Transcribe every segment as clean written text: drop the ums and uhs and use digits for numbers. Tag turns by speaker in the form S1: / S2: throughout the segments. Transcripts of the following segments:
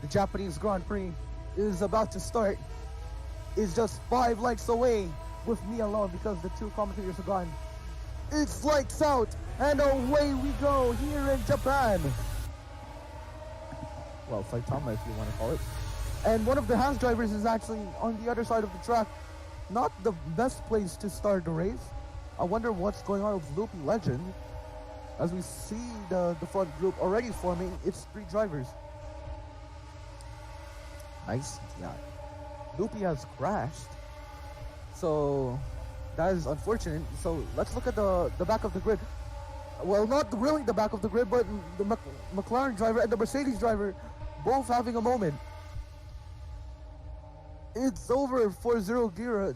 S1: The Japanese Grand Prix is about to start. It's just 5 lights away with me alone because the 2 commentators are gone. It's lights out and away we go here in Japan. Well, Saitama if you want to call it. And one of the house drivers is actually on the other side of the track. Not the best place to start the race. I wonder what's going on with Loopy Legend. As we see the front group already forming, it's 3 drivers. Nice. Yeah. Loopy has crashed. So that is unfortunate. So let's look at the back of the grid. Well, not really the back of the grid, but the McLaren driver and the Mercedes driver both having a moment. It's over for Zero Gira.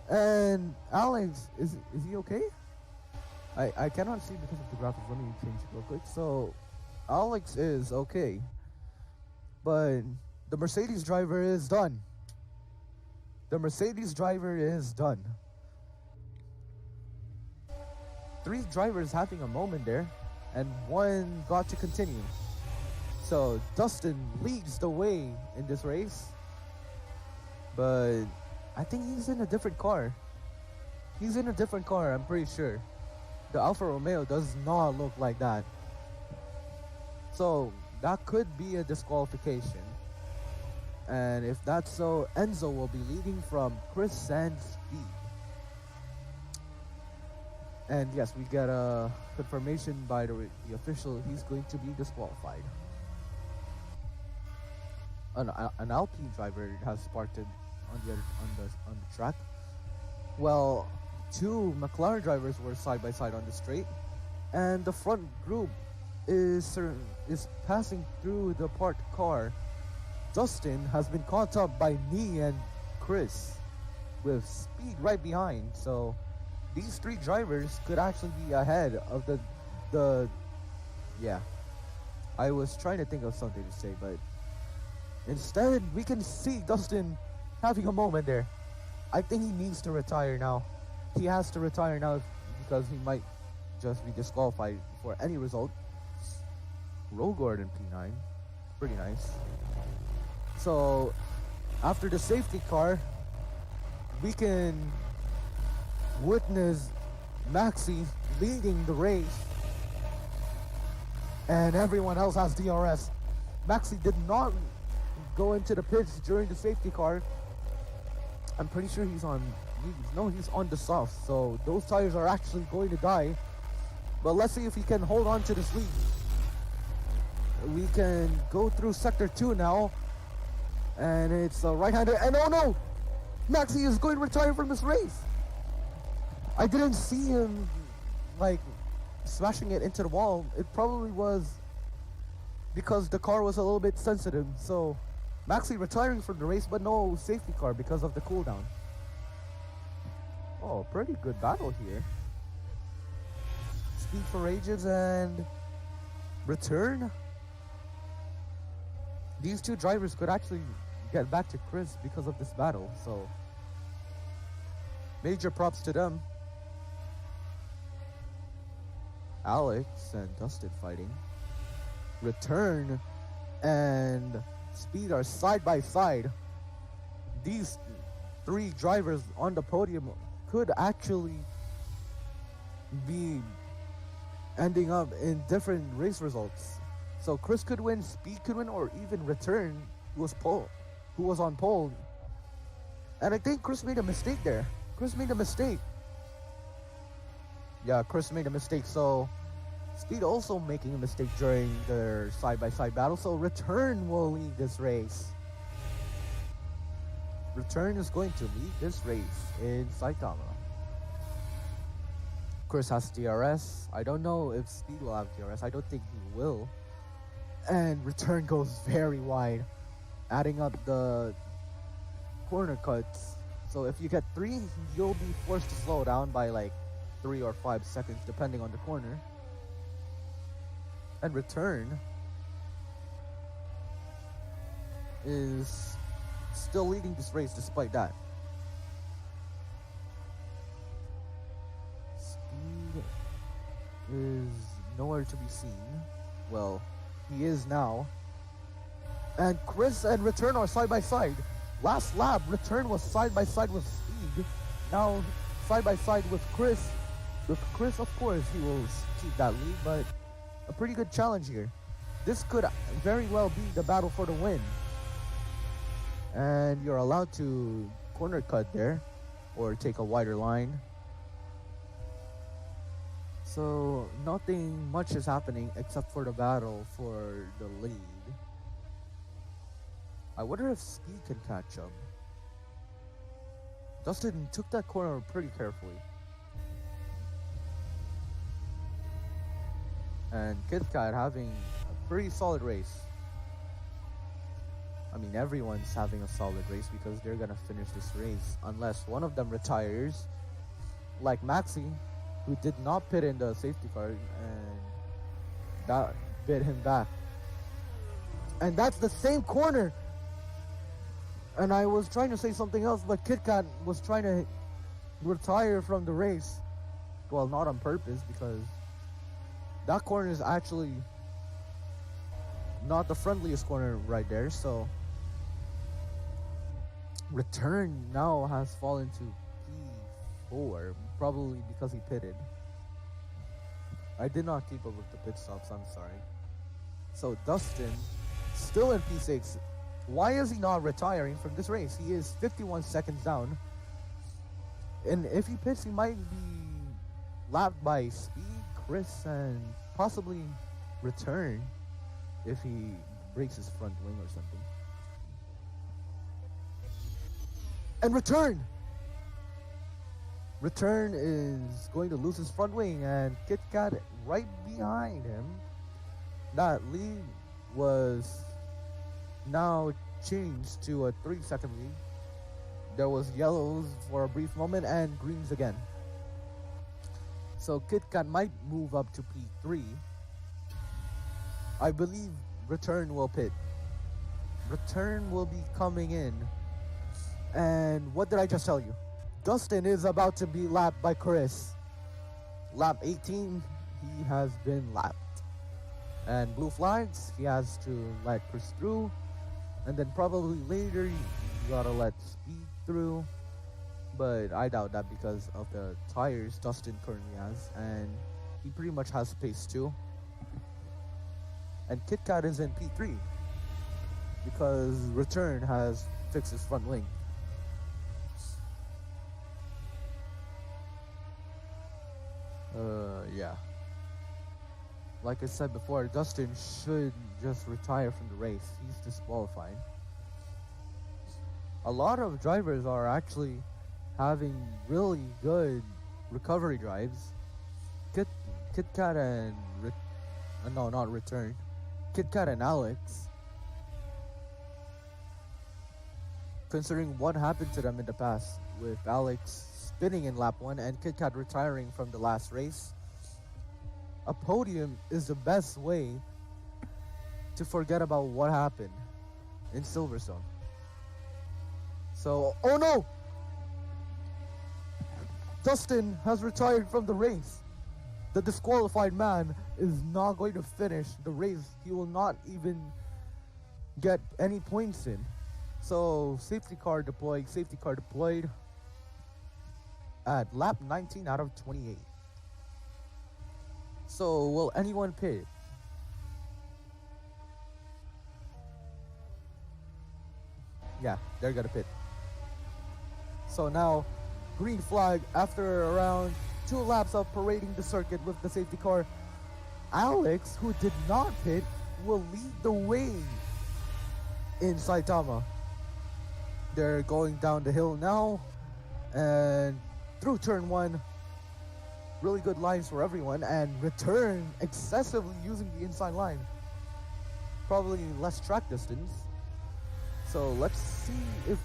S1: And Alex, is he okay? I cannot see because of the graphics. Let me change it real quick. So Alex is okay. But the Mercedes driver is done. The Mercedes driver is done. 3 drivers having a moment there, and 1 got to continue. So Dustin leads the way in this race, but I think he's in a different car. He's in a different car, I'm pretty sure. The Alfa Romeo does not look like that. So that could be a disqualification. And if that's so, Enzo will be leading from Chris and Speed. And yes, we get a confirmation by the official. He's going to be disqualified. An Alpine driver has parked on the track. Well, 2 McLaren drivers were side by side on the straight, and the front group is passing through the parked car. Dustin has been caught up by me and Chris with Speed right behind. So these 3 drivers could actually be ahead of the yeah. I was trying to think of something to say, but instead we can see Dustin having a moment there. I think he needs to retire now. He has to retire now because he might just be disqualified for any result. Rogord in P9. Pretty nice. So after the safety car, we can witness Maxi leading the race, and everyone else has DRS. Maxi did not go into the pits during the safety car. I'm pretty sure he's on the soft, so those tires are actually going to die. But let's see if he can hold on to this lead. We can go through sector 2 now, and it's a right-hander, and oh no! Maxi is going to retire from this race. I didn't see him like smashing it into the wall. It probably was because the car was a little bit sensitive. So Maxi retiring from the race, but no safety car because of the cooldown. Oh, pretty good battle here. Speed for ages and return. These 2 drivers could actually get back to Chris because of this battle. So major props to them. Alex and Dustin fighting. Return and Speed are side by side. These 3 drivers on the podium could actually be ending up in different race results. So Chris could win, Speed could win, or even Return, who was on pole. And I think Chris made a mistake there. Chris made a mistake. Yeah, Chris made a mistake. So Speed also making a mistake during their side-by-side battle. So Return will lead this race. Return is going to lead this race in Saitama. Chris has DRS. I don't know if Speed will have DRS. I don't think he will. And Return goes very wide, adding up the corner cuts. So if you get 3, you'll be forced to slow down by like 3 or 5 seconds depending on the corner. And Return is still leading this race despite that. Speed is nowhere to be seen. Well, he is now. And Chris and Return are side by side. Last lap, Return was side by side with Speed. Now side by side with Chris. With Chris, of course, he will keep that lead, but a pretty good challenge here. This could very well be the battle for the win. And you're allowed to corner cut there or take a wider line. So nothing much is happening except for the battle for the lead. I wonder if Speed can catch up. Dustin took that corner pretty carefully. And KitKat having a pretty solid race. I mean, everyone's having a solid race because they're gonna finish this race unless one of them retires, like Maxi, who did not pit in the safety car, and that bit him back. And that's the same corner. And I was trying to say something else, but KitKat was trying to retire from the race. Well, not on purpose, because that corner is actually not the friendliest corner right there. So Return now has fallen to P4, probably because he pitted. I did not keep up with the pit stops, I'm sorry. So Dustin, still in P6. Why is he not retiring from this race? He is 51 seconds down. And if he pits, he might be lapped by Speed, Chris, and possibly Return if he breaks his front wing or something. And Return is going to lose his front wing, and KitKat right behind him. That lead was now changed to a 3-second lead. There was yellows for a brief moment and greens again. So KitKat might move up to P3. I believe Return will pit. Return will be coming in. And what did I just tell you? Dustin is about to be lapped by Chris. Lap 18, he has been lapped. And blue flags, he has to let Chris through. And then probably later, you gotta let Speed through. But I doubt that because of the tires Dustin currently has. And he pretty much has pace too. And KitKat is in P3 because Return has fixed his front wing. Yeah. Like I said before, Dustin should just retire from the race. He's disqualified. A lot of drivers are actually having really good recovery drives. KitKat and no, not Return. KitKat and Alex. Considering what happened to them in the past, with Alex spinning in lap 1 and KitKat retiring from the last race, a podium is the best way to forget about what happened in Silverstone. So, oh no! Dustin has retired from the race. The disqualified man is not going to finish the race. He will not even get any points in. So, safety car deployed at lap 19 out of 28. So, will anyone pit? Yeah, they're gonna pit. So now, green flag after around 2 laps of parading the circuit with the safety car. Alex, who did not pit, will lead the way in Saitama. They're going down the hill now and through turn 1. Really good lines for everyone, and Return excessively using the inside line. Probably less track distance. So let's see if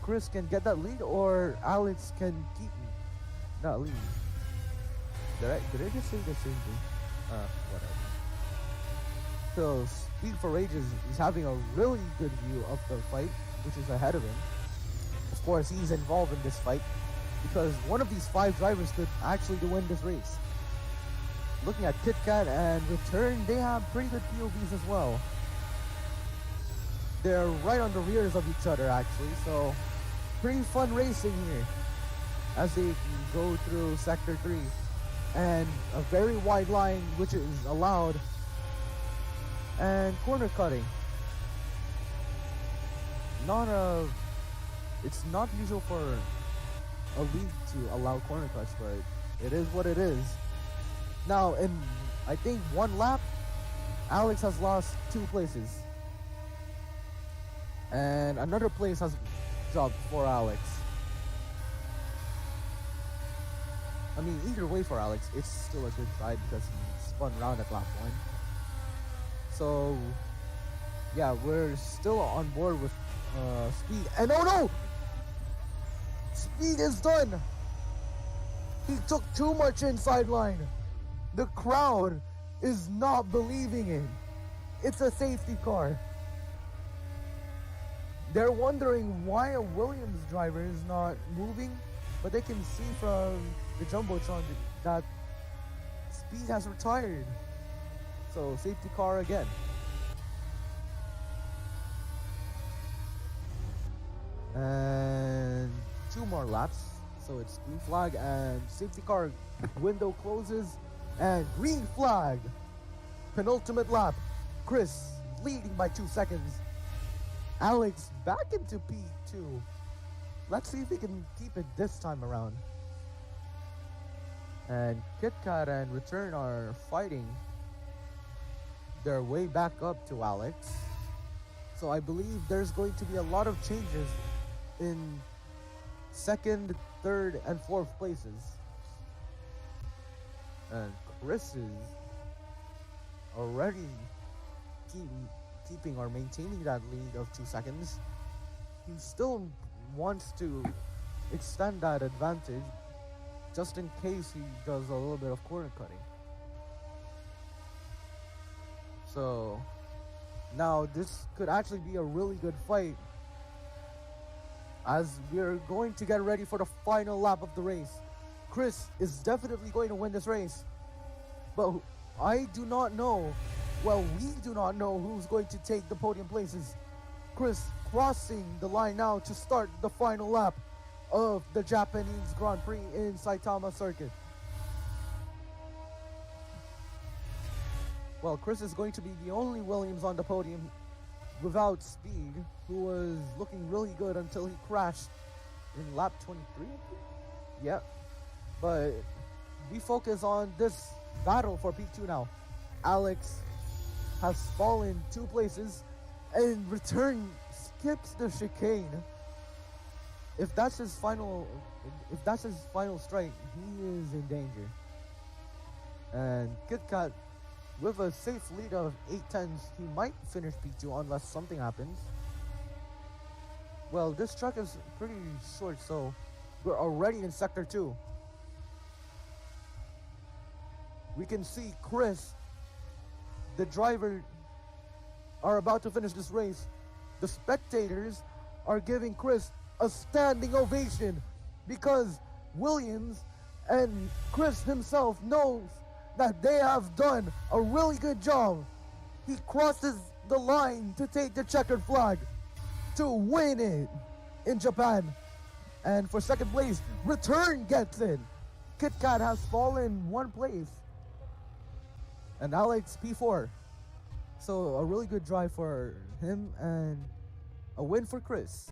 S1: Chris can get that lead or Alex can keep that lead. Did I just say the same thing? Whatever. So Speed for Ages is having a really good view of the fight, which is ahead of him. Of course, he's involved in this fight because one of these 5 drivers could actually win this race. Looking at KitKat and Return, they have pretty good POVs as well. They're right on the rears of each other actually, so pretty fun racing here as they go through Sector 3. And a very wide line which is allowed, and corner cutting. It's not usual for a league to allow corner cuts, but it is what it is. Now, in I think one lap, Alex has lost 2 places. And another place has dropped for Alex. I mean, either way for Alex, it's still a good try because he spun around at lap 1. So, yeah, we're still on board with Speed. And oh no! Speed is done! He took too much inside line. The crowd is not believing it. It's a safety car. They're wondering why a Williams driver is not moving, but they can see from the Jumbotron that Speed has retired. So safety car again. And 2 more laps. So it's green flag and safety car window closes and green flag. Penultimate lap. Chris leading by 2 seconds. Alex back into P2. Let's see if we can keep it this time around. And KitKat and Return are fighting their way back up to Alex. So I believe there's going to be a lot of changes in 2nd, 3rd, and 4th places. And Chris is already keeping or maintaining that lead of 2 seconds. He still wants to extend that advantage just in case he does a little bit of corner cutting. So now this could actually be a really good fight as we're going to get ready for the final lap of the race. Chris is definitely going to win this race, but I do not know, well, we do not know who's going to take the podium places. Chris crossing the line now to start the final lap of the Japanese Grand Prix in Saitama Circuit. Well, Chris is going to be the only Williams on the podium without Speed, who was looking really good until he crashed in lap 23, I think? Yeah. But we focus on this battle for P2 now. Alex has fallen 2 places and Return skips the chicane. If that's his final strike, he is in danger. And KitKat, with a safe lead of 8/10s, he might finish P2 unless something happens. Well, this track is pretty short, so we're already in Sector 2. We can see Chris, the driver, are about to finish this race. The spectators are giving Chris a standing ovation because Williams and Chris himself knows that they have done a really good job. He crosses the line to take the checkered flag to win it in Japan. And for 2nd place, Return gets it. KitKat has fallen 1 place. And Alex P4. So a really good drive for him and a win for Chris.